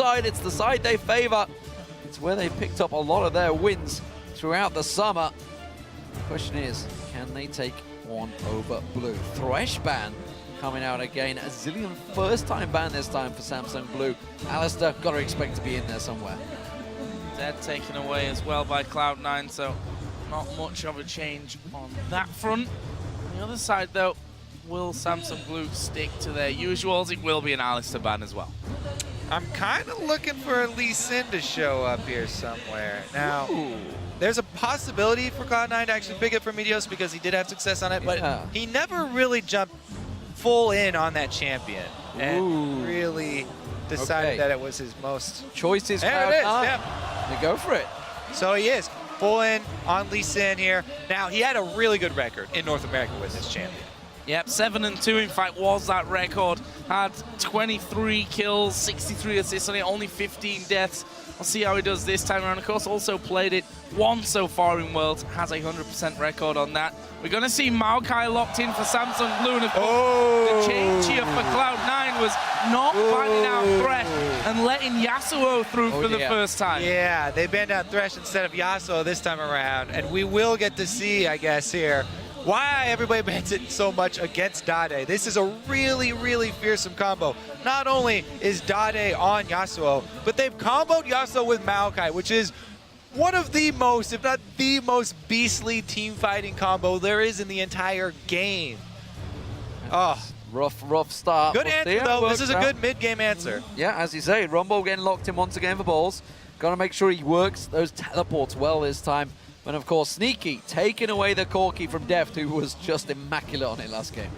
side. It's the side they favor. It's where they picked up a lot of their wins throughout the summer. The question is, can they take one over Blue? Thresh ban coming out again. A zillion first-time ban this time for Samsung Blue. Alistair, got to expect to be in there somewhere. Dead taken away as well by Cloud9, so not much of a change on that front. On the other side, though, will Samsung Blue stick to their usuals? It will be an Alistair ban as well. I'm kind of looking for Lee Sin to show up here somewhere. Now, there's a possibility for Cloud9 to actually pick it for Meteos because he did have success on it, but he never really jumped full in on that champion and really decided that it was his most... Choices. There it is, yeah. They go for it. So he is full in on Lee Sin here. Now, he had a really good record in North America with this champion. Yep, 7-2 in fact was that record. Had 23 kills, 63 assists on it, only 15 deaths. We'll see how he does this time around. Of course, also played it once so far in Worlds, has a 100% record on that. We're going to see Maokai locked in for Samsung Blue, and of course, the change here for Cloud9 was not banning out Thresh and letting Yasuo through for the first time. Yeah, they banned out Thresh instead of Yasuo this time around, and we will get to see, I guess, here, why everybody bans it so much against Dade. This is a really, really fearsome combo. Not only is Dade on Yasuo, but they've comboed Yasuo with Maokai, which is one of the most, if not the most beastly team fighting combo there is in the entire game. Oh, rough start. Good answer, though. This is a good mid-game answer. Yeah, as you say, Rumble getting locked in once again for balls. Got to make sure he works those teleports well this time. And of course, Sneaky taking away the Corki from Deft, who was just immaculate on it last game.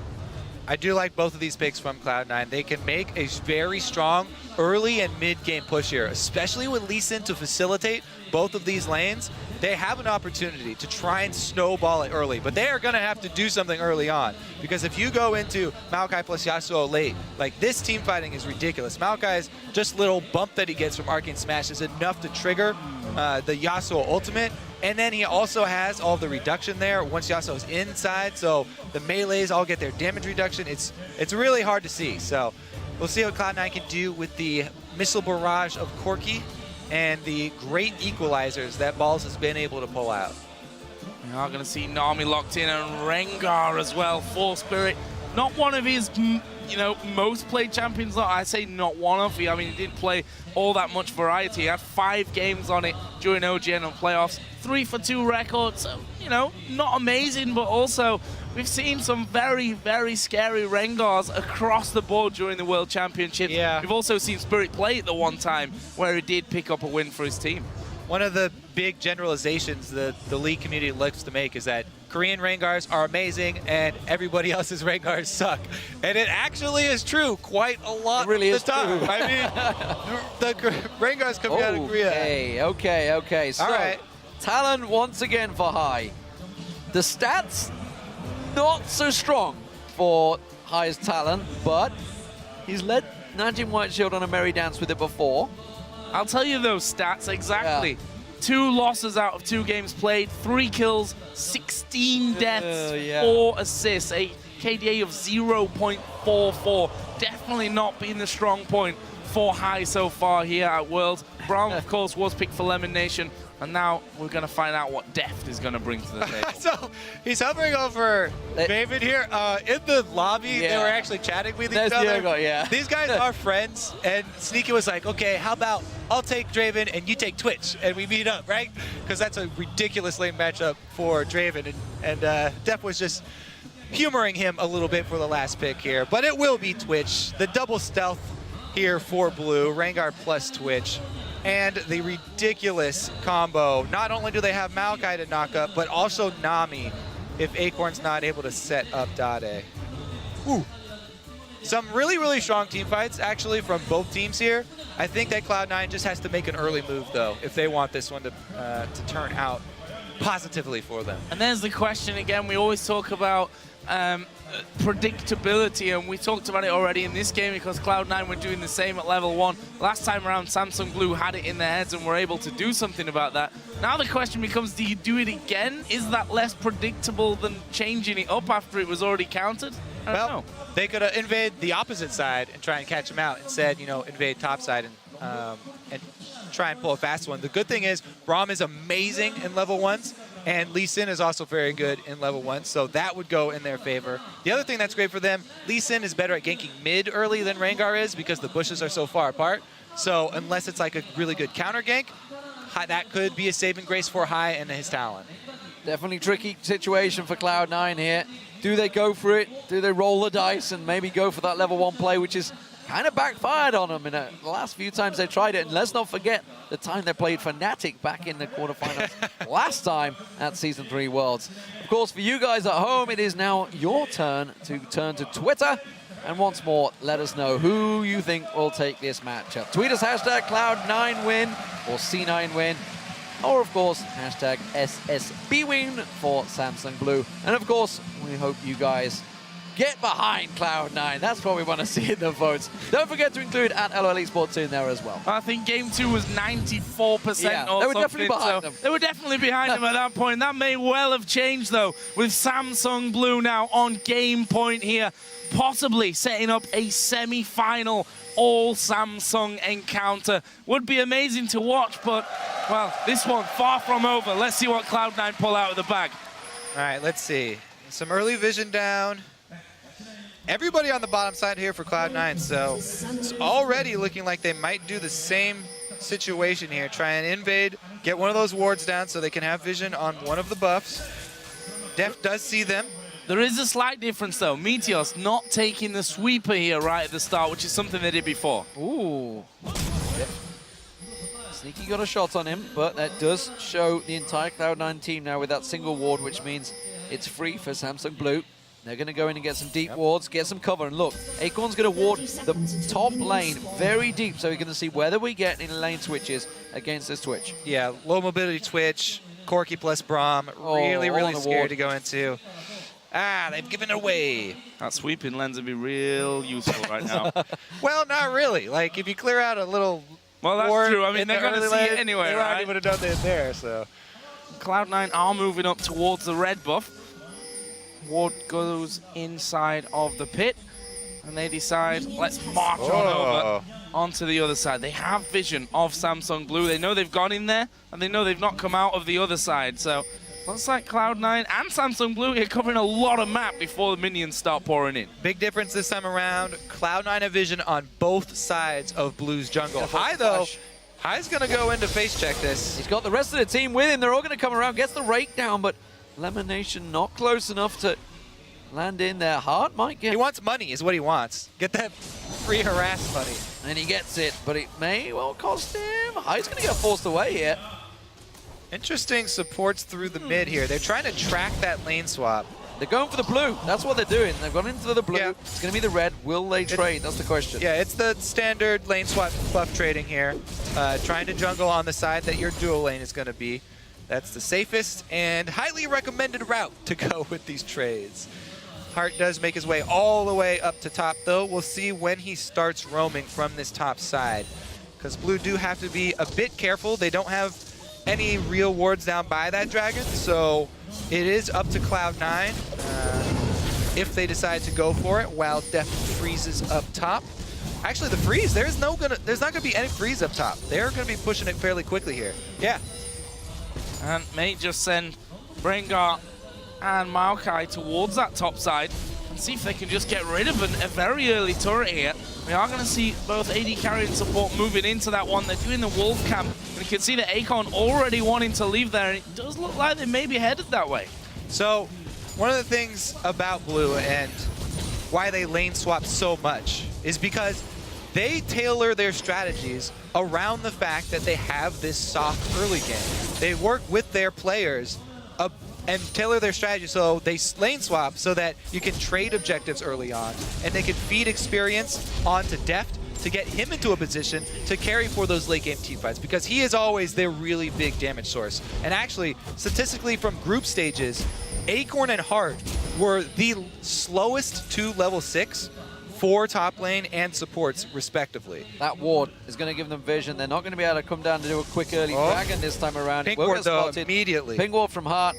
I do like both of these picks from Cloud9. They can make a very strong early and mid-game push here, especially with Lee Sin to facilitate both of these lanes. They have an opportunity to try and snowball it early, but they are going to have to do something early on, because if you go into Maokai plus Yasuo late, like, this team fighting is ridiculous. Maokai's just little bump that he gets from Arcane Smash is enough to trigger the Yasuo ultimate. And then he also has all the reduction there once Yasuo's inside, so the melees all get their damage reduction. It's really hard to see. So we'll see what Cloud9 can do with the missile barrage of Corki and the great equalizers that Balls has been able to pull out. We are going to see Nami locked in, and Rengar as well. Force Spirit, not one of his, you know, most played champions. I say not one of. I mean, he didn't play all that much variety. He had 5 games on it during OGN and playoffs. 3 for 2 records. So, you know, not amazing, but also we've seen some very, very scary Rengars across the board during the World Championships. Yeah. We've also seen Spirit play it the one time where he did pick up a win for his team. One of the big generalizations the League community likes to make is that Korean Rengars are amazing and everybody else's Rengars suck. And it actually is true quite a lot of the time. I mean, the Rengars coming out of Korea. Okay. So, all right. Talon once again for High. The stats, not so strong for High's Talon, but he's led Najim White Shield on a merry dance with it before. I'll tell you those stats exactly. 2 losses out of 2 games played, 3 kills, 16 deaths, 4 assists, a KDA of 0.44. Definitely not been the strong point for High so far here at Worlds. Brown, of course, was picked for Lemon Nation, and now we're going to find out what Deft is going to bring to the table. So he's hovering over David here. In the lobby, they were actually chatting with each other. Diego, These guys are friends, and Sneaky was like, okay, how about I'll take Draven and you take Twitch, and we meet up, right? Because that's a ridiculous lane matchup for Draven, and Def was just humoring him a little bit for the last pick here. But it will be Twitch. The double stealth here for Blue, Rengar plus Twitch. And the ridiculous combo. Not only do they have Maokai to knock up, but also Nami if Acorn's not able to set up Dade. Ooh. Some really, really strong team fights, actually, from both teams here. I think that Cloud9 just has to make an early move, though, if they want this one to turn out positively for them. And there's the question again. We always talk about predictability, and we talked about it already in this game because Cloud9 were doing the same at level 1. Last time around, Samsung Blue had it in their heads and were able to do something about that. Now the question becomes, do you do it again? Is that less predictable than changing it up after it was already countered? I don't know. They could invade the opposite side and try and catch him out. Instead, you know, invade top side and and try and pull a fast one. The good thing is Braum is amazing in level 1s, and Lee Sin is also very good in level 1s, so that would go in their favor. The other thing that's great for them, Lee Sin is better at ganking mid early than Rengar is because the bushes are so far apart. So unless it's like a really good counter gank, that could be a saving grace for Hai and his talent. Definitely tricky situation for Cloud9 here. Do they go for it? Do they roll the dice and maybe go for that level 1 play, which is kind of backfired on them in the last few times they tried it? And let's not forget the time they played Fnatic back in the quarterfinals last time at Season 3 Worlds. Of course, for you guys at home, it is now your turn to turn to Twitter. And once more, let us know who you think will take this matchup. Tweet us hashtag Cloud9win or C9win. Or, of course, hashtag SSBWin for Samsung Blue. And, of course, we hope you guys get behind Cloud9. That's what we want to see in the votes. Don't forget to include at LoL Esports in there as well. I think Game 2 was 94% Yeah, or they were something, definitely behind them. They were definitely behind them at that point. That may well have changed, though, with Samsung Blue now on game point here, possibly setting up a semi-final all-Samsung encounter. Would be amazing to watch, but, well, this one far from over. Let's see what Cloud9 pull out of the bag. All right, let's see. Some early vision down. Everybody on the bottom side here for Cloud9, so it's already looking like they might do the same situation here. Try and invade, get one of those wards down so they can have vision on one of the buffs. Deft does see them. There is a slight difference, though. Meteos not taking the sweeper here right at the start, which is something they did before. Ooh. Yep. Sneaky got a shot on him, but that does show the entire Cloud9 team now with that single ward, which means it's free for Samsung Blue. They're going to go in and get some deep wards, get some cover. And look, Acorn's going to ward the top lane very deep, so we're going to see whether we get any lane switches against this Twitch. Yeah, low mobility Twitch, Corki plus Braum, really scary to go into. Ah, they've given it away. That sweeping lens would be real useful right now. Well, not really. Like, if you clear out a little well, that's true. I mean, they're going to see it anyway, right? They would have done it there, so. Cloud9 are moving up towards the red buff. Ward goes inside of the pit, and they decide, let's march on over onto the other side. They have vision of Samsung Blue. They know they've gone in there, and they know they've not come out of the other side. So looks like Cloud9 and Samsung Blue are covering a lot of map before the minions start pouring in. Big difference this time around. Cloud9 have vision on both sides of Blue's jungle. Hai, though, Hai's going to go in to face check this. He's got the rest of the team with him. They're all going to come around, gets the rake down, but Lemonation not close enough to land in there. Hard might get... He wants money is what he wants. Get that free harass money. And he gets it, but it may well cost him. Hai's going to get forced away here. Interesting supports through the mid here. They're trying to track that lane swap. They're going for the blue. That's what they're doing. They've gone into the blue. Yeah. It's going to be the red. Will they trade? That's the question. Yeah, it's the standard lane swap buff trading here. Trying to jungle on the side that your dual lane is going to be. That's the safest and highly recommended route to go with these trades. Hart does make his way all the way up to top, though. We'll see when he starts roaming from this top side, because Blue do have to be a bit careful. They don't have any real wards down by that dragon, so it is up to Cloud9 if they decide to go for it, while Def freezes up top. Actually, the freeze, there's not gonna be any freeze up top. They're gonna be pushing it fairly quickly here. Yeah. And may just send Rengar and Maokai towards that top side and see if they can just get rid of a very early turret here. We are going to see both AD carry and support moving into that one. They're doing the wolf camp. And you can see that Acorn already wanting to leave there, and it does look like they may be headed that way. So one of the things about Blue and why they lane swap so much is because they tailor their strategies around the fact that they have this soft early game. They work with their players and tailor their strategy so they lane swap so that you can trade objectives early on, and they can feed experience onto Deft to get him into a position to carry for those late game teamfights, because he is always their really big damage source. And actually, statistically from group stages, Acorn and Hart were the slowest to level 6 for top lane and supports, respectively. That ward is going to give them vision. They're not going to be able to come down to do a quick early dragon this time around. Pink ward, though, immediately. Pink ward from Hart.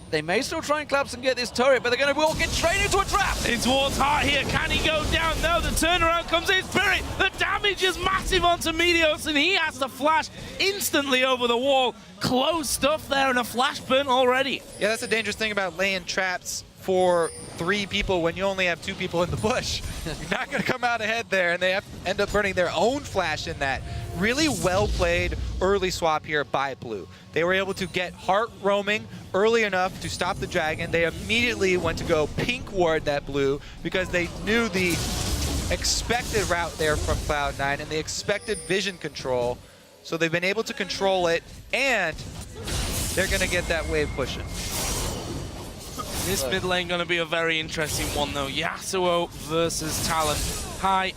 They may still try and collapse and get this turret, but they're going to walk in straight into a trap. It's towards Hart here. Can he go down? No, the turnaround comes in Spirit. The damage is massive onto Meteos, and he has to flash instantly over the wall. Close stuff there, and a flash burn already. Yeah, that's the dangerous thing about laying traps for 3 people when you only have 2 people in the bush. You're not going to come out ahead there, and they end up burning their own flash in that. Really well played early swap here by Blue. They were able to get Heart roaming early enough to stop the Dragon. They immediately went to go pink ward that Blue because they knew the expected route there from Cloud9 and the expected vision control. So they've been able to control it, and they're going to get that wave pushing. This mid lane going to be a very interesting one, though. Yasuo versus Talon. Hai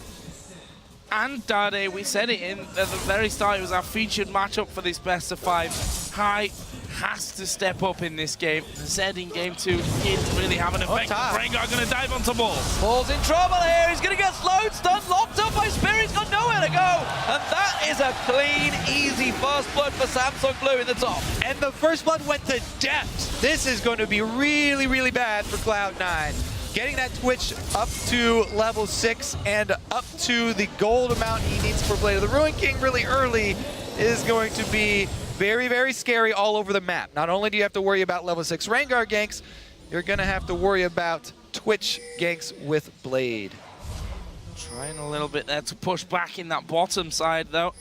and Dade, we said it at the very start, it was our featured matchup for this best of 5. Hai has to step up in this game. Zed in game 2 didn't really have an effect. Rengar going to dive onto Balls. Balls in trouble here. He's going to get slowed, stunned, locked up by Spirit. He's got nowhere to go. And that is a clean, easy first blood for Samsung Blue in the top. And the first blood went to depth. This is going to be really, really bad for Cloud9. Getting that Twitch up to level 6 and up to the gold amount he needs for Blade of the Ruin King really early is going to be very, very scary all over the map. Not only do you have to worry about level 6 Rengar ganks, you're going to have to worry about Twitch ganks with Blade. Trying a little bit there to push back in that bottom side, though.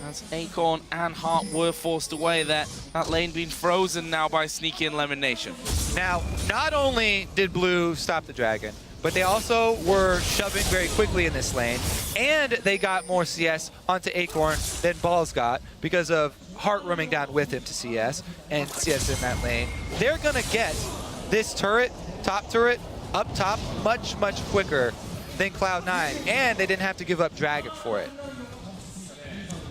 As Acorn and Heart were forced away there. That lane being frozen now by Sneaky and Lemon Nation. Now, not only did Blue stop the Dragon, but they also were shoving very quickly in this lane, and they got more CS onto Acorn than Balls got because of Heart roaming down with him to CS and CS in that lane. They're gonna get this turret, top turret, up top much, much quicker than Cloud9, and they didn't have to give up Dragon for it.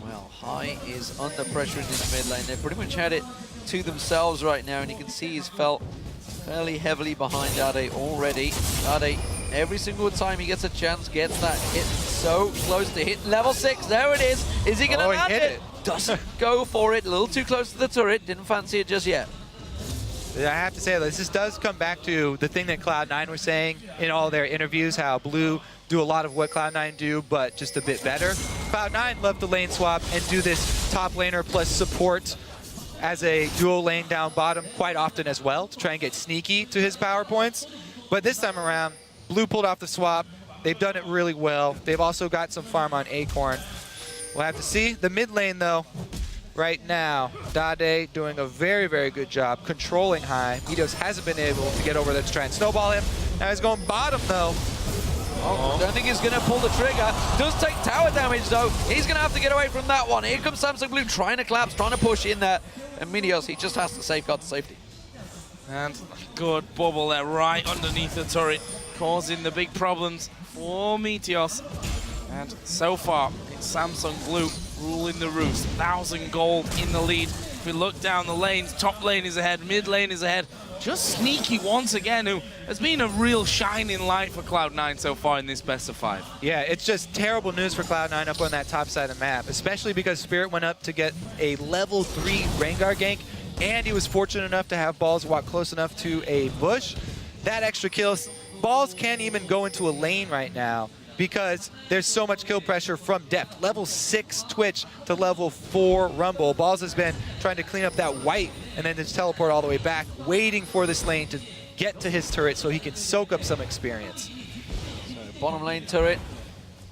Well, Hai is under pressure in this mid lane. They've pretty much had it to themselves right now, and you can see he's felt fairly heavily behind Dade already. Dade, every single time he gets a chance, gets that hit so close to hit level 6. There it is. Is he gonna land it? Doesn't go for it. A little too close to the turret. Didn't fancy it just yet. I have to say, this does come back to the thing that Cloud9 was saying in all their interviews, how Blue do a lot of what Cloud9 do, but just a bit better. Cloud9 love to lane swap and do this top laner plus support as a dual lane down bottom quite often as well to try and get Sneaky to his power points. But this time around, Blue pulled off the swap. They've done it really well. They've also got some farm on Acorn. We'll have to see. The mid lane, though, right now, Dade doing a very, very good job controlling Hai. Meteos hasn't been able to get over there to try and snowball him. Now he's going bottom, though. Oh, don't think he's going to pull the trigger. Does take tower damage, though. He's going to have to get away from that one. Here comes Samsung Blue trying to collapse, trying to push in there. And Meteos, he just has to safeguard the safety. And good bubble there right underneath the turret, causing the big problems for Meteos. And so far, it's Samsung Blue ruling the roost. 1,000 gold in the lead. If we look down the lanes, top lane is ahead, mid lane is ahead. Just Sneaky once again, who has been a real shining light for Cloud9 so far in this best of 5. Yeah, it's just terrible news for Cloud9 up on that top side of the map, especially because Spirit went up to get a level 3 Rengar gank, and he was fortunate enough to have Balls walk close enough to a bush. That extra kills. Balls can't even go into a lane right now because there's so much kill pressure from depth. Level 6 Twitch to level 4 Rumble. Balls has been trying to clean up that white and then just teleport all the way back, waiting for this lane to get to his turret so he can soak up some experience. So bottom lane turret,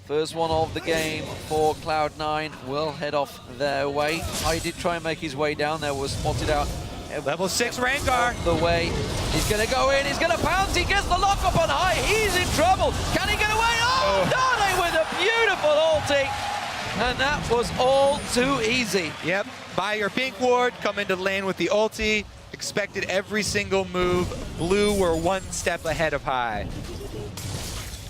first one of the game for Cloud9, will head off their way. Hai did try and make his way down there, was spotted out. Level 6 Rengar. The way. He's going to go in, he's going to pounce, he gets the lock up on Hai, he's in trouble. Can he get away? Oh, Dade with a beautiful ulti. And that was all too easy. Yep, buy your pink ward, come into the lane with the ulti, expected every single move. Blue were one step ahead of Hai.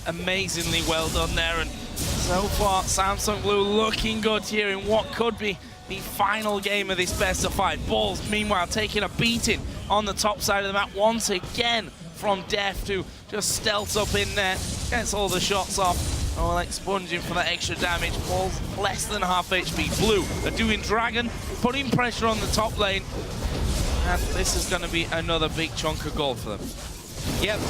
Amazingly well done there, and so far Samsung Blue looking good here in what could be the final game of this best of 5. Balls, meanwhile, taking a beating on the top side of the map once again from Def, to just stealth up in there, gets all the shots off. Oh, like sponging for that extra damage. Balls less than half HP. Blue are doing Dragon, putting pressure on the top lane, and this is going to be another big chunk of gold for them. Yep.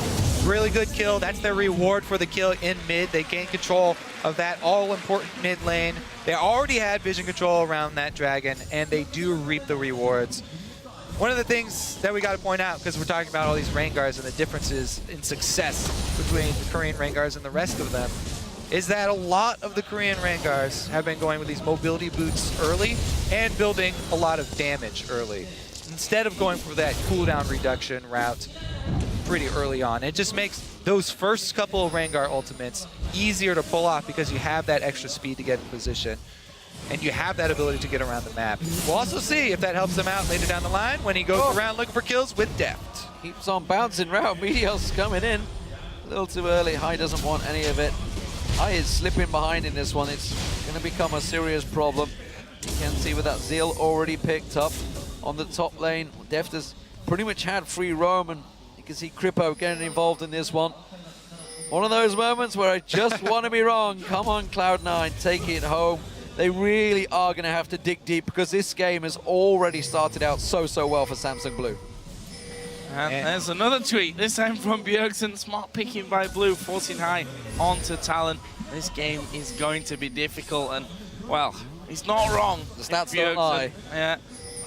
Really good kill. That's their reward for the kill in mid. They gain control of that all-important mid lane. They already had vision control around that dragon, and they do reap the rewards. One of the things that we got to point out, because we're talking about all these Rengars and the differences in success between the Korean Rengars and the rest of them, is that a lot of the Korean Rengars have been going with these mobility boots early and building a lot of damage early, instead of going for that cooldown reduction route pretty early on. It just makes those first couple of Rengar ultimates easier to pull off because you have that extra speed to get in position, and you have that ability to get around the map. We'll also see if that helps him out later down the line when he goes around looking for kills with deft. Keeps on bouncing around. Meteor's coming in a little too early. Hai doesn't want any of it. Hai is slipping behind in this one. It's going to become a serious problem. You can see with that Zeal already picked up on the top lane. Deft has pretty much had free roam, and you can see Kripo getting involved in this one. One of those moments where I just want to be wrong. Come on, Cloud9, take it home. They really are going to have to dig deep because this game has already started out so well for Samsung Blue. And there's another tweet, this time from Bjergsen. Smart picking by Blue, forcing Hai onto Talon. This game is going to be difficult, and, well, he's not wrong. The stats don't lie. Yeah.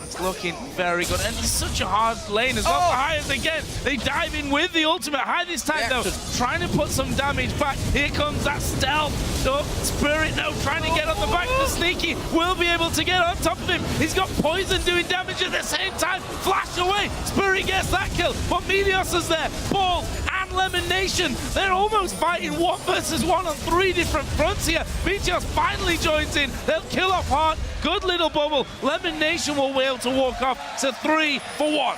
It's looking very good, and it's such a hard lane as well. Hai again, they dive in with the ultimate. Hai this time though, trying to put some damage back. Here comes that stealth. So Spirit now trying to get on the back. The Sneaky will be able to get on top of him. He's got Poison doing damage at the same time. Flash away. Spirit gets that kill, but Meteos is there. Ball and Lemon Nation. They're almost fighting 1 versus 1 on 3 different fronts here. Meteos finally joins in. They'll kill off Heart. Good little bubble. Lemon Nation will be able to walk off to 3 for 1.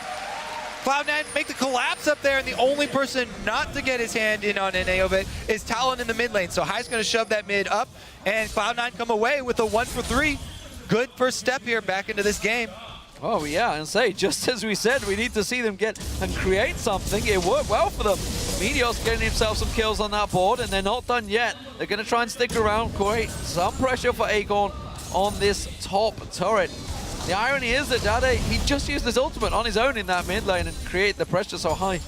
Cloud9 make the collapse up there, and the only person not to get his hand in on any of it is Talon in the mid lane. So Hai's going to shove that mid up, and Cloud9 come away with a 1 for 3. Good first step here back into this game. Oh yeah, and say, just as we said, we need to see them get and create something. It worked well for them. Meteos getting himself some kills on that board, and they're not done yet. They're going to try and stick around, create some pressure for Acorn on this top turret. The irony is that Dade, he just used his ultimate on his own in that mid lane and create the pressure so Hai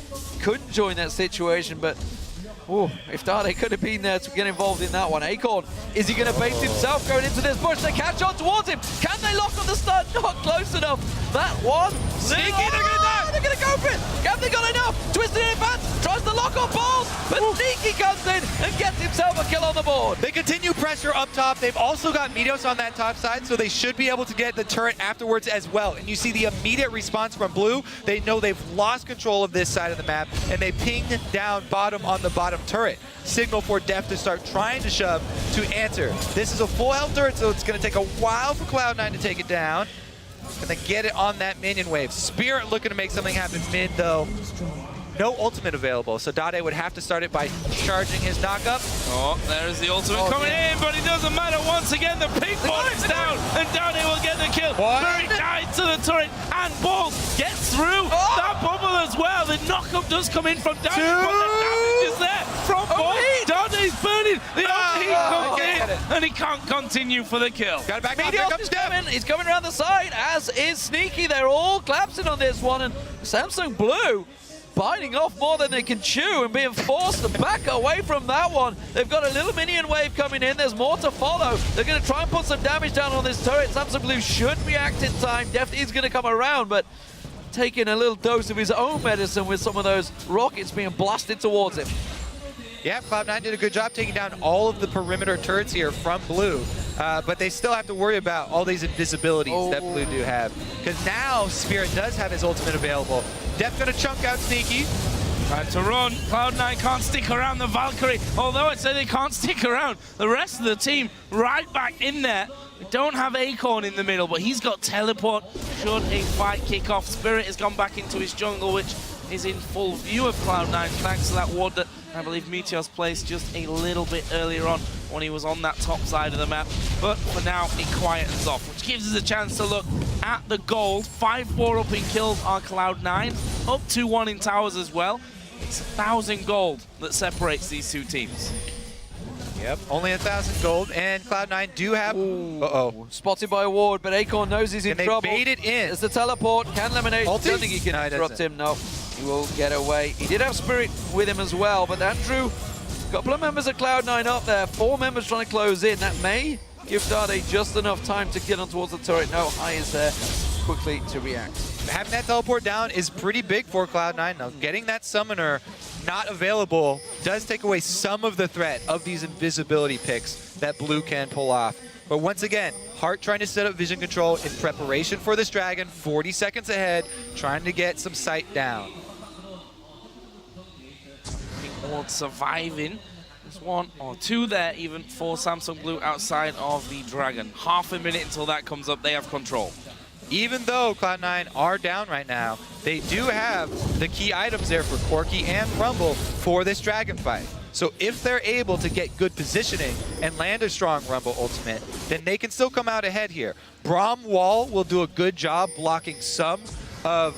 couldn't join that situation, but if Dade could have been there to get involved in that one. Acorn, is he going to bait himself going into this bush? They catch on towards him. Can they lock on the stun? Not close enough. That one. Sneaky, they're going to die. They're going to go for it. Have they got enough? Twisted in advance, tries to lock on balls, but Sneaky comes in and gets himself a kill on the board. They continue pressure up top. They've also got Meteos on that top side, so they should be able to get the turret afterwards as well. And you see the immediate response from Blue. They know they've lost control of this side of the map, and they ping down bottom on the bottom turret. Signal for Deft to start trying to shove to answer. This is a full health turret, so it's going to take a while for Cloud9 to take it down. And they get it on that minion wave. Spirit looking to make something happen mid, though. No ultimate available, so Dade would have to start it by charging his knockup. Oh, there's the ultimate coming in, but it doesn't matter. Once again, the pink ball is down, and Dade will get the kill. Very tied to the turret, and Ball gets through that bubble as well. The knockup does come in from Dade, but the damage is there from Ball. Dade's burning. The overheat comes in, and he can't continue for the kill. Got it back. Meteos is coming. He's coming around the side, as is Sneaky. They're all collapsing on this one, and Samsung Blue biting off more than they can chew and being forced to back away from that one. They've got a little minion wave coming in. There's more to follow. They're going to try and put some damage down on this turret. Samsung Blue should react in time. Deft is going to come around, but taking a little dose of his own medicine with some of those rockets being blasted towards him. Yeah, Cloud9 did a good job taking down all of the perimeter turrets here from Blue. But they still have to worry about all these invisibilities that Blue do have. Because now Spirit does have his ultimate available. Deft gonna chunk out Sneaky. Trying to run. Cloud9 can't stick around the Valkyrie. Although I'd say they can't stick around. The rest of the team right back in there. We don't have Acorn in the middle, but he's got teleport. Should a fight kick off, Spirit has gone back into his jungle, which is in full view of Cloud9 thanks to that ward that I believe Meteos placed just a little bit earlier on when he was on that top side of the map. But for now, it quietens off, which gives us a chance to look at the gold. 5-4 up in kills are Cloud9, up 2-1 in towers as well. It's 1,000 gold that separates these two teams. Yep, only 1,000 gold, and Cloud9 do have... Spotted by a ward, but Acorn knows he's in trouble. They bait it in. There's the teleport. Can eliminate. Ultis? Don't think he can interrupt him, no. He will get away. He did have Spirit with him as well, but Andrew, a couple of members of Cloud9 up there. 4 members trying to close in. That may give Dade just enough time to get on towards the turret. No, High is there quickly to react. Having that teleport down is pretty big for Cloud9. Now, getting that summoner not available does take away some of the threat of these invisibility picks that Blue can pull off. But once again, Heart trying to set up vision control in preparation for this dragon, 40 seconds ahead, trying to get some sight down. Or surviving. There's 1 or 2 there even for Samsung Blue outside of the dragon. Half a minute until that comes up, they have control. Even though Cloud9 are down right now, they do have the key items there for Corki and Rumble for this dragon fight. So if they're able to get good positioning and land a strong Rumble ultimate, then they can still come out ahead here. Braum Wall will do a good job blocking some of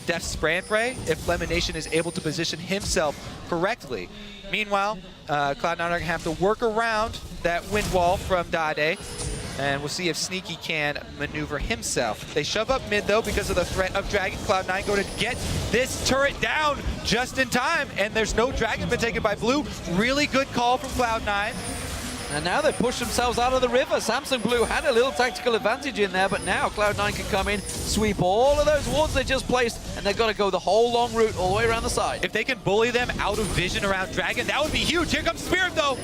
Def's spray and pray if Lemonation is able to position himself correctly. Meanwhile, Cloud9 are going to have to work around that wind wall from Dade, and we'll see if Sneaky can maneuver himself. They shove up mid, though, because of the threat of Dragon. Cloud9 going to get this turret down just in time, and there's no Dragon been taken by Blue. Really good call from Cloud9. And now they push themselves out of the river. Samsung Blue had a little tactical advantage in there, but now Cloud9 can come in, sweep all of those wards they just placed, and they've got to go the whole long route all the way around the side. If they can bully them out of vision around Dragon, that would be huge. Here comes Spirit, though.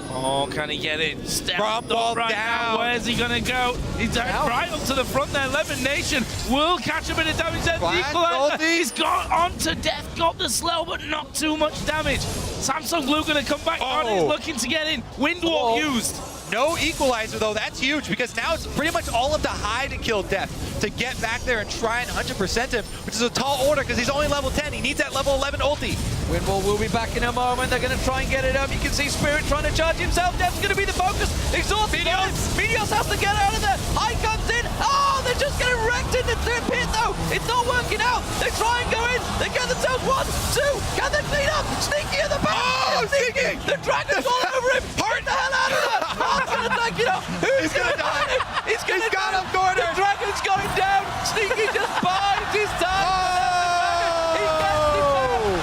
Oh, can he get it? Step Braum up right down. now. Where's he going to go? He's right up to the front there. Lemon Nation will catch a bit of damage there. Flash, Equalizer. ulti. He's got onto death, got the slow, but not too much damage. Samsung Blue going to come back on. He's looking to get in. Windwalk used. No equalizer, though. That's huge, because now it's pretty much all up to High to kill Def, to get back there and try and 100% him, which is a tall order because he's only level 10. He needs that level 11 ulti. Windwall will be back in a moment. They're going to try and get it up. You can see Spirit trying to charge himself. Def's going to be the focus. Exhaust Meteos has to get out of there. High comes in. Oh, they're just getting wrecked in the pit, though. It's not working out. They try and go in. They get themselves 1, 2. Can they clean up? Sneaky at the back. Oh, Sneaky! The dragon's all over him. Get the hell out of there. Heart's going to take it up. Who's going to die? He's going to got him cornered. The dragon's going down. Sneaky just bides his time. He gets it back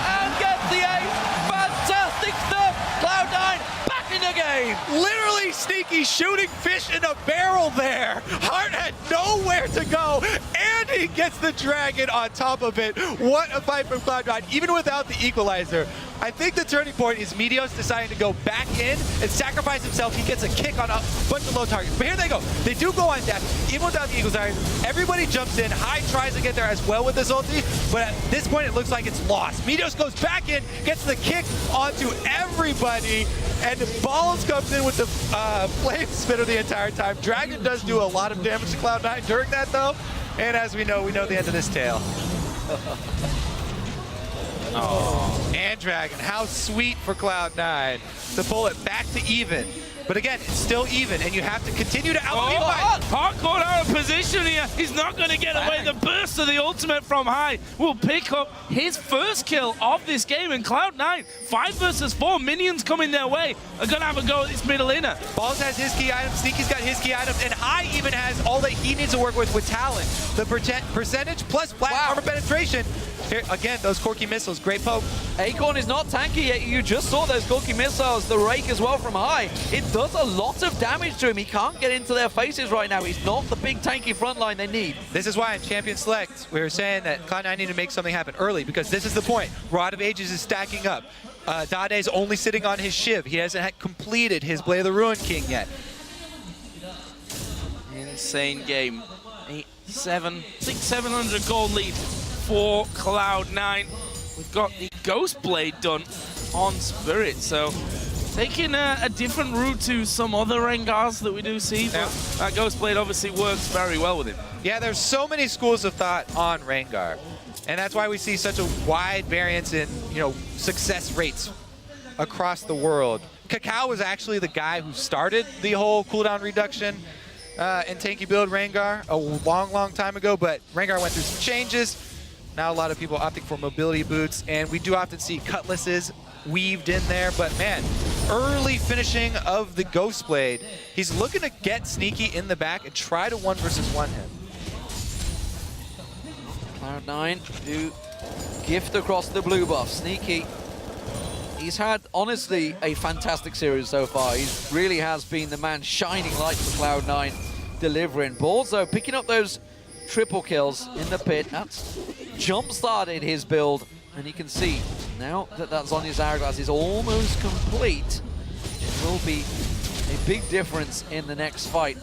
and gets the ace. Fantastic stuff. Cloud9 back in the game. Literally Sneaky shooting fish in a barrel there. Heart had nowhere to go, and he gets the dragon on top of it. What a fight from Cloud9, even without the equalizer. I think the turning point is Meteos deciding to go back in and sacrifice himself. He gets a kick on a bunch of low targets. But here they go. They do go on death, even without the equalizer. Everybody jumps in. High tries to get there as well with this ulti, but at this point it looks like it's lost. Meteos goes back in, gets the kick onto everybody, and Balls comes in with the flame spitter the entire time. Dragon does do a lot of damage to Cloud9 during that, though. And as we know the end of this tale. Oh, and Dragon, how sweet for Cloud9 to pull it back to even. But again, it's still even, and you have to continue to out-fight. Heart caught out of position here. He's not going to get away. The burst of the ultimate from High will pick up his first kill of this game. And Cloud9, 5 versus 4 minions coming their way, are going to have a go at this middle inner. Balls has his key items, Sneaky's got his key items, and High even has all that he needs to work with Talon. The percentage plus flat armor penetration. Here, again, those Corki missiles, great poke. Acorn is not tanky yet. You just saw those Corki missiles, the rake as well from High. It does a lot of damage to him. He can't get into their faces right now. He's not the big tanky front line they need. This is why in Champion Select, we were saying that Cloud9 need to make something happen early, because this is the point. Rod of Ages is stacking up. Dade's only sitting on his Shiv. He hasn't completed his Blade of the Ruined King yet. Insane game. 700 gold lead for Cloud9. We've got the Ghost Blade done on Spirit, so taking a different route to some other Rengars that we do see, but that Ghost Blade obviously works very well with him. Yeah, there's so many schools of thought on Rengar, and that's why we see such a wide variance in, success rates across the world. Kakao was actually the guy who started the whole cooldown reduction and tanky build Rengar a long time ago, but Rengar went through some changes. Now a lot of people opting for mobility boots, and we do often see cutlasses weaved in there, but man, early finishing of the Ghost Blade. He's looking to get Sneaky in the back and try to 1 versus 1 him. Cloud9 do gift across the blue buff. Sneaky. He's had, honestly, a fantastic series so far. He really has been the man shining light for Cloud9, delivering. Balls, though, picking up those triple kills in the pit. That's jump-started his build. And you can see, now that that Zhonya's Hourglass is almost complete, it will be a big difference in the next fight.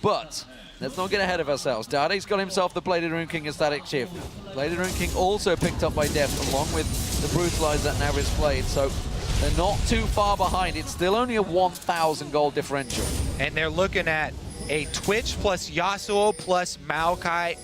But let's not get ahead of ourselves. Dade's got himself the Bladed Rune King and Static Shift. Bladed Rune King also picked up by Deft along with the Brutalizer that Navis played. So they're not too far behind. It's still only a 1,000 gold differential. And they're looking at a Twitch plus Yasuo plus Maokai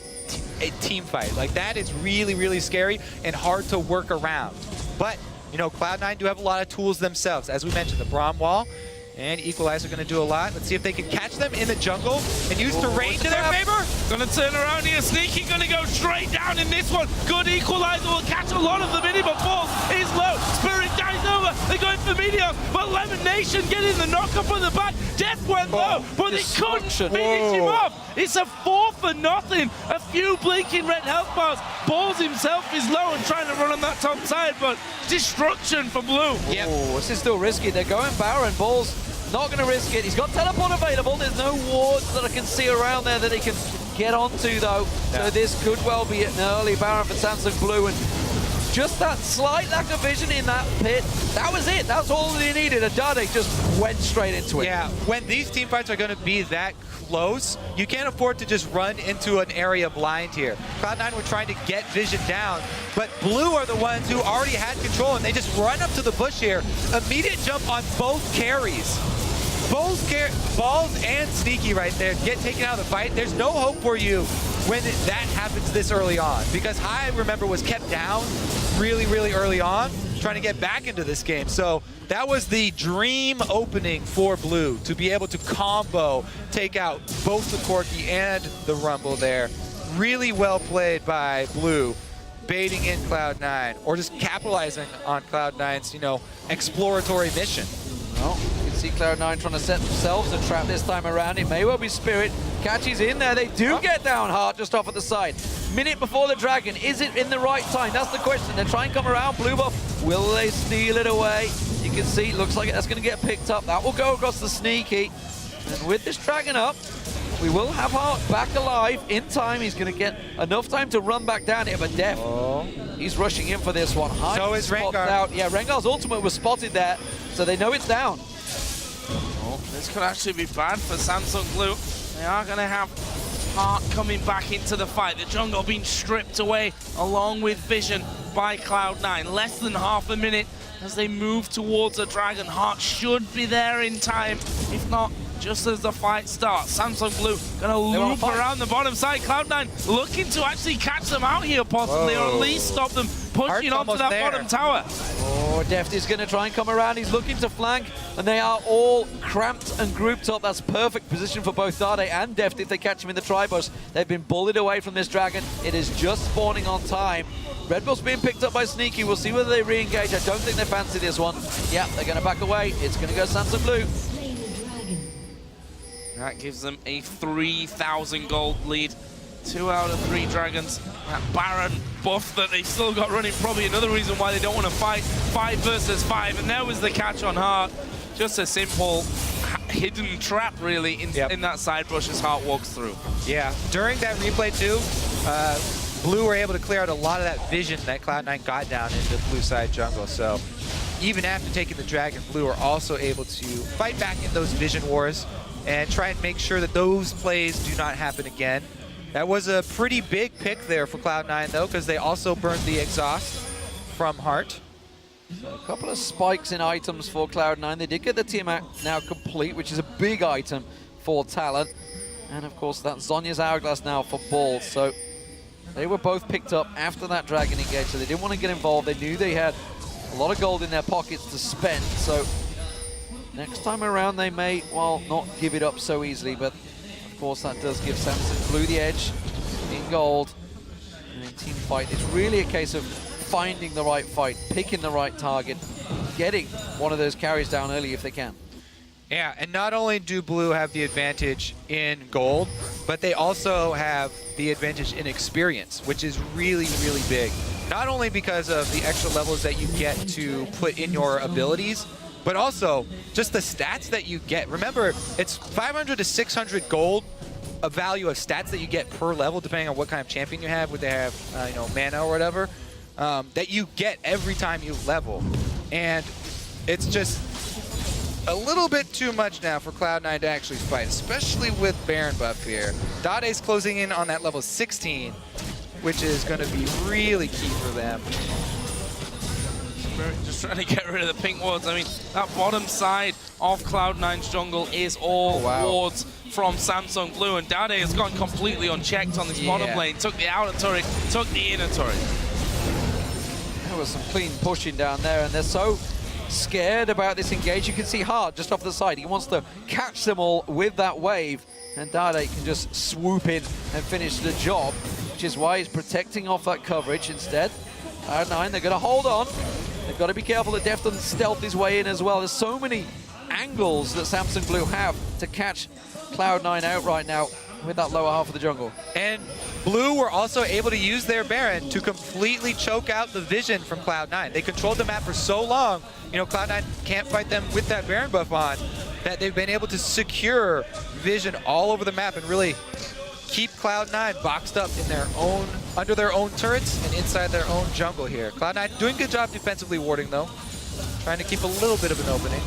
a team fight. Like, that is really, really scary and hard to work around. But, you know, Cloud9 do have a lot of tools themselves. As we mentioned, the Braum Wall and Equalizer going to do a lot. Let's see if they can catch them in the jungle and use terrain to their favor. Gonna turn around here. Sneaky gonna go straight down in this one. Good Equalizer will catch a lot of them in it, but Falls is low. Spirit dies over. They're going for Meteors, but Lemon Nation getting the knock up on the back. Death went low, but they couldn't finish him off. It's a 4 for nothing. A few blinking red health bars. Balls himself is low and trying to run on that top side, but destruction for Blue. Yep. Oh, this is still risky. They're going Baron. Balls not going to risk it. He's got teleport available. There's no wards that I can see around there that he can get onto, though. Yeah. So this could well be an early Baron for Samsung Blue. And just that slight lack of vision in that pit, that was it. That's all he needed. And Dade just went straight into it. Yeah, when these team fights are going to be that close, you can't afford to just run into an area blind here. Cloud9 were trying to get vision down, but Blue are the ones who already had control, and they just run up to the bush here. Immediate jump on both carries. Balls and Sneaky right there get taken out of the fight. There's no hope for you when that happens this early on, because High, remember, was kept down really, really early on, trying to get back into this game. So that was the dream opening for Blue, to be able to combo, take out both the Corki and the Rumble there. Really well played by Blue, baiting in Cloud9, or just capitalizing on Cloud9's, you know, exploratory mission. Well, you can see Cloud9 trying to set themselves a trap this time around. It may well be Spirit. Catches in there. They do get down Heart just off at the side. Minute before the Dragon. Is it in the right time? That's the question. They try and come around. Blue buff. Will they steal it away? You can see, looks like that's going to get picked up. That will go across the Sneaky. And with this Dragon up, we will have Heart back alive in time. He's going to get enough time to run back down here, but Def, he's rushing in for this one. High so is Rengar. Out. Yeah, Rengar's ultimate was spotted there, so they know it's down. Oh, this could actually be bad for Samsung Blue. They are going to have Heart coming back into the fight. The jungle being stripped away along with Vision by Cloud9. Less than half a minute as they move towards the Dragon. Heart should be there in time. If not, just as the fight starts. Samsung Blue gonna loop around the bottom side. Cloud9 looking to actually catch them out here possibly, or at least stop them pushing onto that bottom tower. Oh, Deft is gonna try and come around. He's looking to flank, and they are all cramped and grouped up. That's perfect position for both Dade and Deft if they catch him in the Tribus. They've been bullied away from this Dragon. It is just spawning on time. Red Bull's being picked up by Sneaky. We'll see whether they re-engage. I don't think they fancy this one. Yeah, they're gonna back away. It's gonna go Samsung Blue. That gives them a 3,000 gold lead. 2 out of 3 Dragons. That Baron buff that they still got running, probably another reason why they don't want to fight 5 versus 5. And there was the catch on Heart. Just a simple hidden trap, really, in that side bush as Heart walks through. Yeah, during that replay, too, Blue were able to clear out a lot of that vision that Cloud9 got down into the blue side jungle. So even after taking the Dragon, Blue are also able to fight back in those vision wars and try and make sure that those plays do not happen again. That was a pretty big pick there for Cloud9, though, because they also burned the exhaust from Heart. So a couple of spikes in items for Cloud9. They did get the team now complete, which is a big item for Talent. And, of course, that's Zhonya's Hourglass now for Balls. So they were both picked up after that Dragon engage, so they didn't want to get involved. They knew they had a lot of gold in their pockets to spend, so next time around, they may, well, not give it up so easily, but of course that does give Samsung Blue the edge in gold. And in team fight, it's really a case of finding the right fight, picking the right target, getting one of those carries down early if they can. Yeah, and not only do Blue have the advantage in gold, but they also have the advantage in experience, which is really, really big. Not only because of the extra levels that you get to put in your abilities, but also just the stats that you get. Remember, it's 500 to 600 gold, a value of stats that you get per level, depending on what kind of champion you have, would they have, you know, mana or whatever, that you get every time you level. And it's just a little bit too much now for Cloud9 to actually fight, especially with Baron buff here. Dade's closing in on that level 16, which is going to be really key for them. Just trying to get rid of the pink wards. I mean, that bottom side of Cloud9's jungle is all wards from Samsung Blue, and Dade has gone completely unchecked on this bottom lane. Took the outer turret, took the inner turret. There was some clean pushing down there, and they're so scared about this engage. You can see Hart just off the side. He wants to catch them all with that wave, and Dade can just swoop in and finish the job, which is why he's protecting off that coverage instead. Cloud9, they're going to hold on. They've got to be careful that Def doesn't stealth his way in as well. There's so many angles that Samsung Blue have to catch Cloud9 out right now with that lower half of the jungle. And Blue were also able to use their Baron to completely choke out the vision from Cloud9. They controlled the map for so long, you know, Cloud9 can't fight them with that Baron buff on, that they've been able to secure vision all over the map and really keep Cloud9 boxed up in their own, under their own turrets and inside their own jungle here. Cloud9 doing a good job defensively warding though, trying to keep a little bit of an opening.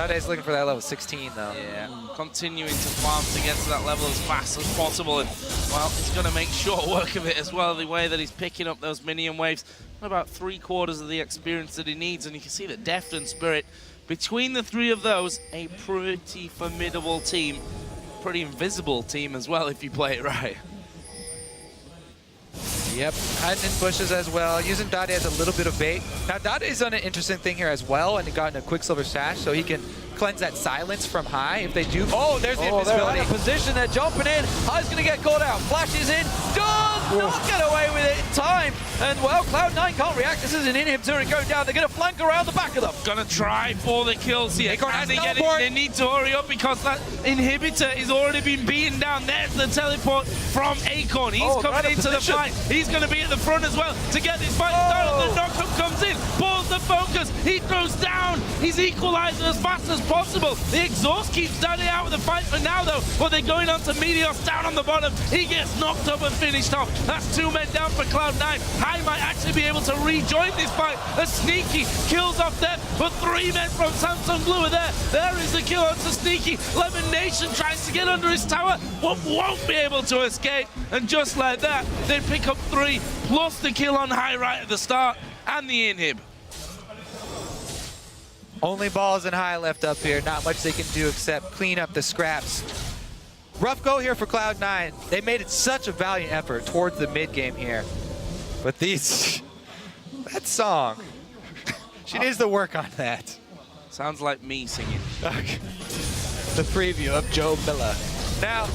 Dade's looking for that level 16 though. Yeah, continuing to farm to get to that level as fast as possible, and well, he's going to make short work of it as well, the way that he's picking up those minion waves. About 3/4 of the experience that he needs, and you can see that Deft and Spirit, between the three of those, a pretty formidable team. Pretty invisible team as well if you play it right. Yep, hiding in bushes as well, using Dade as a little bit of bait. Now Dade's done an interesting thing here as well, and he got in a Quicksilver Sash, so he can cleanse that silence from High if they do. Oh, there's the invisibility. They're in a position, they're jumping in. High's going to get caught out. Flashes in, does not get away with it in time. And well, Cloud9 can't react. This is an inhib turret going down. They're going to flank around the back of them. Gonna try for the kills here. Acorn has As they get in, they need to hurry up because that inhibitor is already been beaten down. There's the teleport from Acorn. He's coming into the fight. He's gonna be at the front as well to get this fight started. The knockup comes in, pulls the focus. He throws down his equalizer as fast as possible. The exhaust keeps Dade out of the fight for now though, but they're going on to Meteos down on the bottom. He gets knocked up and finished off. That's 2 men down for Cloud9. High might actually be able to rejoin this fight. A Sneaky kills off them, but 3 men from Samsung Blue are there. There is the kill onto Sneaky. Lemon Nation tries to get under his tower, but won't be able to escape. And just like that, they pick up 3, plus the kill on High right at the start, and the inhib. Only balls and High left up here. Not much they can do except clean up the scraps. Rough go here for Cloud9. They made it such a valiant effort towards the mid game here. But these, that song, she needs to work on that. Sounds like me singing. Okay. The preview of Joe Miller. Now,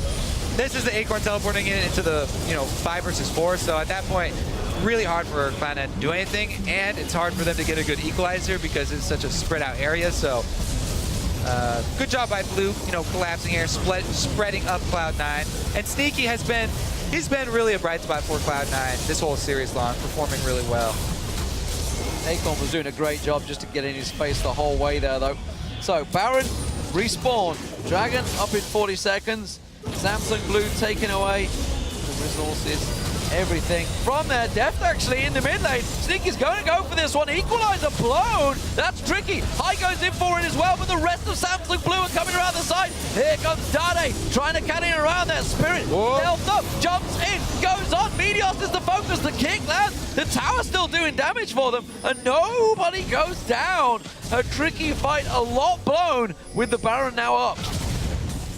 this is the Acorn teleporting in into the, you know, 5 versus 4. So at that point, really hard for Cloud9 to do anything, and it's hard for them to get a good equalizer because it's such a spread out area. So good job by Blue, you know, collapsing here, spreading up Cloud9. And Sneaky has been, he's been really a bright spot for Cloud9 this whole series long, performing really well. Acorn was doing a great job just to get in his face the whole way there though. So Baron, respawn, Dragon up in 40 seconds, Samsung Blue taking away the resources, everything from there. Deft actually in the mid lane. Sneaky's going to go for this one. Equalizer blown. That's tricky. High goes in for it as well, but the rest of Samsung Blue are coming around the side. Here comes Dade trying to cut in around that Spirit. Stealth up, jumps in, goes on. Meteos is the focus. The kick lands. The tower's still doing damage for them, and nobody goes down. A tricky fight, a lot blown with the Baron now up.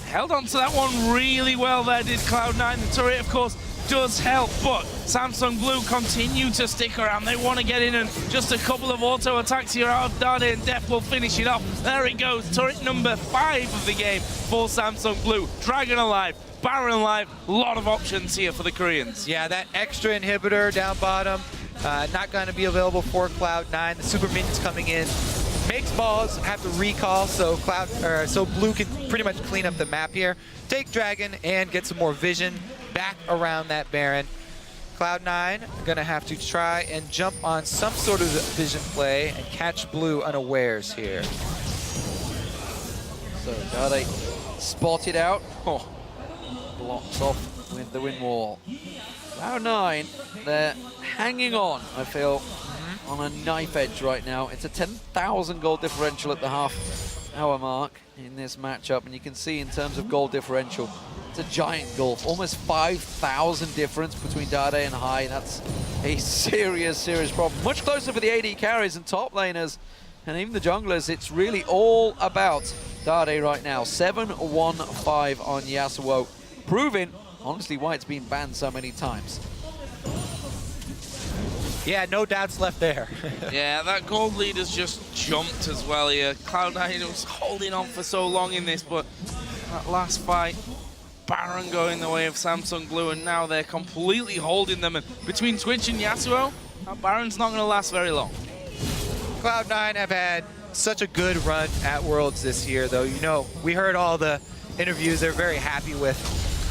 Held on to that one really well there, did Cloud9. The turret, of course, does help, but Samsung Blue continue to stick around. They want to get in, and just a couple of auto attacks here out of Dade, and Def will finish it off. There it goes, turret number 5 of the game for Samsung Blue. Dragon alive, Baron alive, a lot of options here for the Koreans. Yeah, that extra inhibitor down bottom, not going to be available for Cloud9. The super minions coming in. Makes balls have to recall, so so Blue can pretty much clean up the map here. Take Dragon and get some more vision back around that Baron. Cloud9 gonna have to try and jump on some sort of vision play and catch Blue unawares here. So Dade spotted out. Oh, blocks off with the wind wall. Cloud9, they're hanging on, I feel, on a knife edge right now. It's a 10,000 goal differential at the half-hour mark in this matchup, and you can see in terms of goal differential, it's a giant gulf, almost 5,000 difference between Dade and High. That's a serious, serious problem. Much closer for the AD carries and top laners, and even the junglers. It's really all about Dade right now. 7-1-5 on Yasuo, proving, honestly, why it's been banned so many times. Yeah, no doubts left there. Yeah, that gold lead has just jumped as well here. Cloud9 was holding on for so long in this, but that last fight, Baron going the way of Samsung Blue, and now they're completely holding them. And between Twitch and Yasuo, that Baron's not going to last very long. Cloud9 have had such a good run at Worlds this year, though. You know, we heard all the interviews. They're very happy with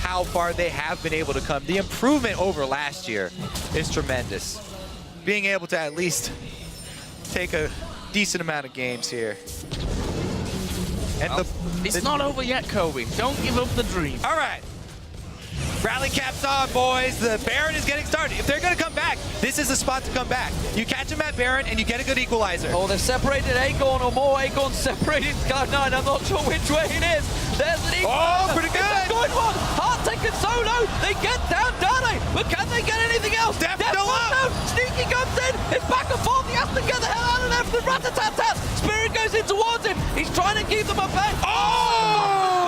how far they have been able to come. The improvement over last year is tremendous. Being able to at least take a decent amount of games here. And Well, it's not over yet, Kobe. Don't give up the dream. all right. Rally caps on, boys. The Baron is getting started. If they're going to come back, this is the spot to come back. You catch him at Baron, and you get a good equalizer. Oh, they've separated Acorn, or more Acorn separated Cloud9. I'm not sure which way it is. There's an equalizer. Oh, pretty good. It's a good one. Heart taken solo. They get down Dade, but can they get anything else? Def Def still up. down. Sneaky comes in. It's back and forth. He has to get the hell out of there for the rat-a-tat-tat. Spirit goes in towards him. He's trying to keep them at bay. Oh!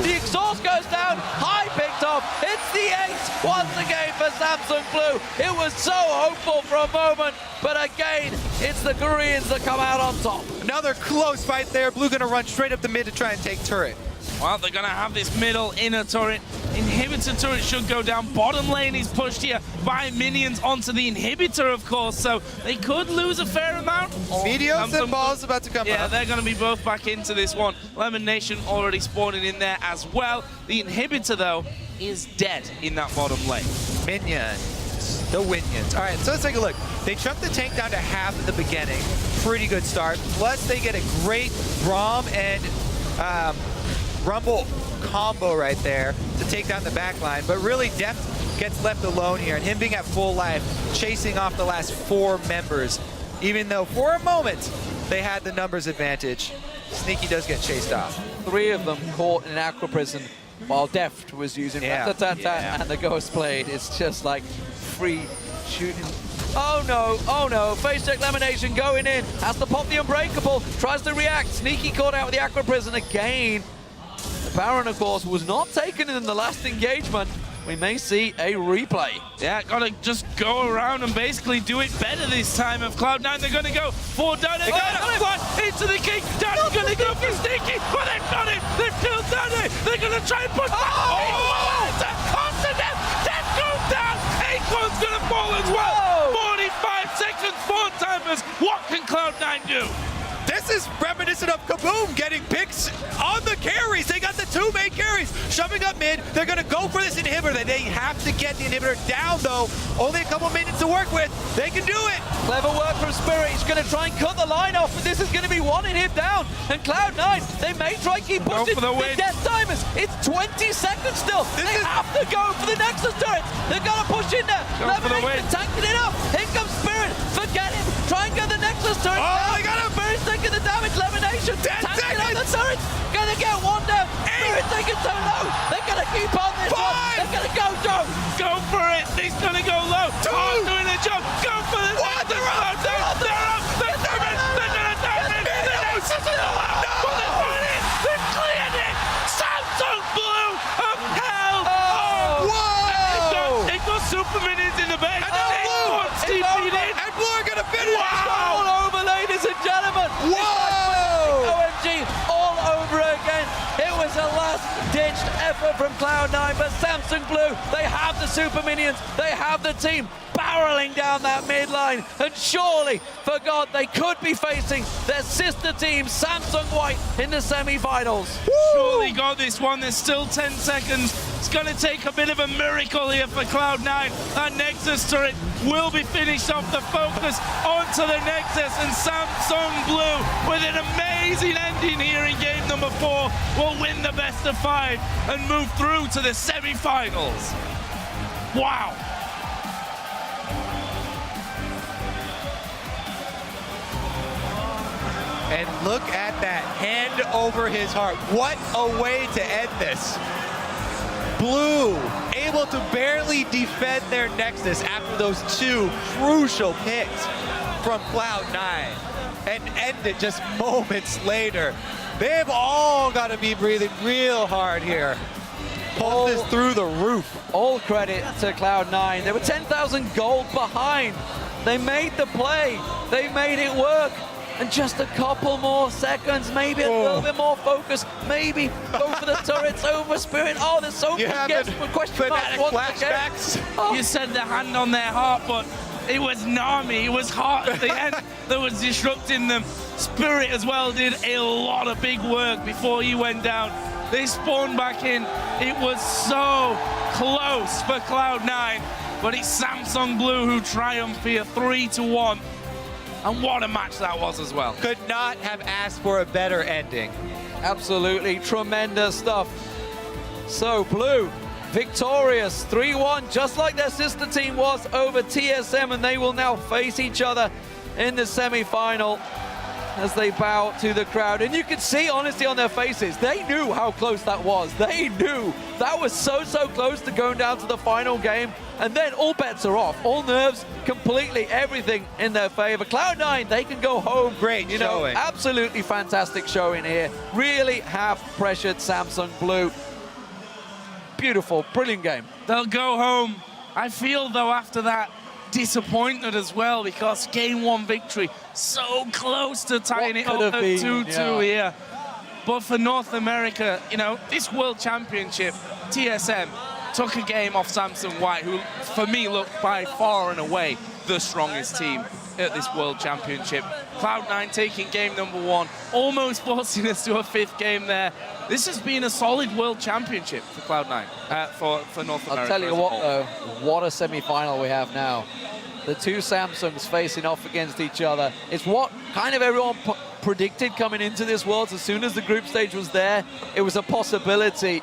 The exhaust goes down. High picked off. It's the ace once again for Samsung Blue. It was so hopeful for a moment, but again, it's the Koreans that come out on top. Another close fight there. Blue going to run straight up the mid to try and take turret. Well, they're going to have this middle inner turret. Inhibitor turret should go down. Bottom lane is pushed here by minions onto the inhibitor, of course, so they could lose a fair amount. Meteos and balls about to come Yeah, up. they're going to be both back into this one. Lemon Nation already spawning in there as well. The inhibitor, though, is dead in that bottom lane. Minions. The Winions. All right, so let's take a look. They chunked the tank down to half at the beginning. Pretty good start. Plus, they get a great Braum and Rumble combo right there to take down the back line. But really, Deft gets left alone here, and him being at full life, chasing off the last 4 members. Even though, for a moment, they had the numbers advantage, Sneaky does get chased off. 3 of them caught in an aqua prison while Deft was using rat-a-tat-tat and the Ghost Blade. It's just like free shooting. Oh no, face check Lemonation going in, has to pop the Unbreakable, tries to react, Sneaky caught out with the aqua prison again. The Baron, of course, was not taken in the last engagement. We may see a replay. Yeah, gotta just go around and basically do it better this time of Cloud9. They're gonna go for Dade. They got it! Fly into the king. Dade's gonna go for Sneaky, but they've got it! They've killed Dade! They're gonna try and push back! Onto Def! Def goes down! Acorn's gonna fall as well! 45 seconds, 4 timers! What can Cloud9 do? This is reminiscent of Kaboom getting picks on the carries. They got the 2 main carries shoving up mid. They're going to go for this inhibitor. They have to get the inhibitor down, though. Only a couple minutes to work with. They can do it. Clever work from Spirit. He's going to try and cut the line off, but this is going to be one in him down. And Cloud9, they may try and keep pushing. for the win. Death timers. It's 20 seconds still. They have to go for the Nexus turret. They're going to push in there. Go for the win. Tanking it up. Here comes Spirit. Forget him. Try and get the Nexus turret. Oh, they got him. Spirit's taking the damage. Lemonation. 10 tanking up the seconds. turret. Gonna get one down. Spirit taking so low. They're going to keep on this one. 5. They're going to go, Joe. Go for it! He's gonna go low! 2. Doing a jump! Go for the What? They're up! They're up! They're coming! They're gonna dive in! The Nexus is still out! But they've won it! They've cleared it! Samsung Blue of hell! Whoa! They've got super minions in the back! And now Blue! TP'd in! And Blue are going to finish. Wow! All over, ladies and gentlemen. Whoa! OMG all over again. It was a last-ditched effort from Cloud9, but Samsung Blue, they have the super minions, they have the team. barreling down that midline, and surely, for God, they could be facing their sister team, Samsung White, in the semi-finals. Surely got this one. There's still 10 seconds. It's going to take a bit of a miracle here for Cloud9. That Nexus turret will be finished off. The focus onto the Nexus, and Samsung Blue, with an amazing ending here in game number 4, will win the best of 5 and move through to the semi-finals. Wow. And look at that, hand over his heart. What a way to end this. Blue able to barely defend their Nexus after those 2 crucial picks from Cloud9 and end it just moments later. They've all got to be breathing real hard here. Pull this through the roof. All credit to Cloud9. They were 10,000 gold behind. They made the play. They made it work. And just a couple more seconds, maybe a little bit more focus, maybe go for the turrets over Spirit. Oh, there's so many question marks once again. Oh. You said the hand on their heart, but it was Nami, it was heart at the end that was disrupting them. Spirit as well did a lot of big work before he went down. They spawned back in. It was so close for Cloud9, but it's Samsung Blue who triumph here 3-1. And what a match that was as well. Could not have asked for a better ending. Absolutely tremendous stuff. So Blue, victorious, 3-1, just like their sister team was over TSM, and they will now face each other in the semi-final as they bow to the crowd. And you can see, honestly, on their faces, they knew how close that was. They knew that was so close to going down to the final game. And then all bets are off. All nerves, completely everything in their favor. Cloud9, they can go home. Great showing. Absolutely fantastic showing here. Really have pressured Samsung Blue. Beautiful, brilliant game. They'll go home. I feel, though, after that, disappointed as well, because game 1 victory so close to tying it up at 2-2 here. But for North America, you know, this World Championship, TSM took a game off Samsung White, who for me looked by far and away the strongest team at this World Championship. Cloud9 taking game number 1, almost forcing us to a 5th game there. This has been a solid World Championship for Cloud9, for North America. I'll tell you what, though, what a semi-final we have now. The 2 Samsungs facing off against each other. It's what kind of everyone predicted coming into this Worlds. As soon as the group stage was there, it was a possibility.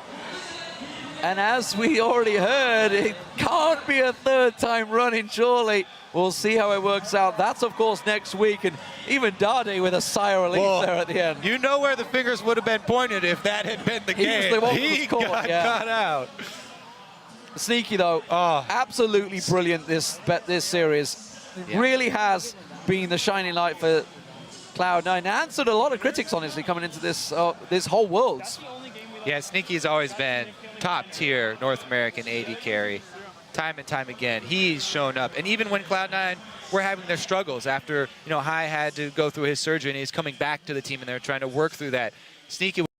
And as we already heard, it can't be a 3rd time running, surely. We'll see how it works out. That's, of course, next week. And even Dade with a sigh of relief there at the end. You know where the fingers would have been pointed if that had been the game. He got cut out. Sneaky, though. Absolutely brilliant, this series. It really has been the shining light for Cloud9. Answered a lot of critics, honestly, coming into this this whole Worlds. Yeah, Sneaky's always been top-tier North American AD carry. Time and time again, he's shown up. And even when Cloud9 were having their struggles after, Hai had to go through his surgery and he's coming back to the team and they're trying to work through that, Sneaky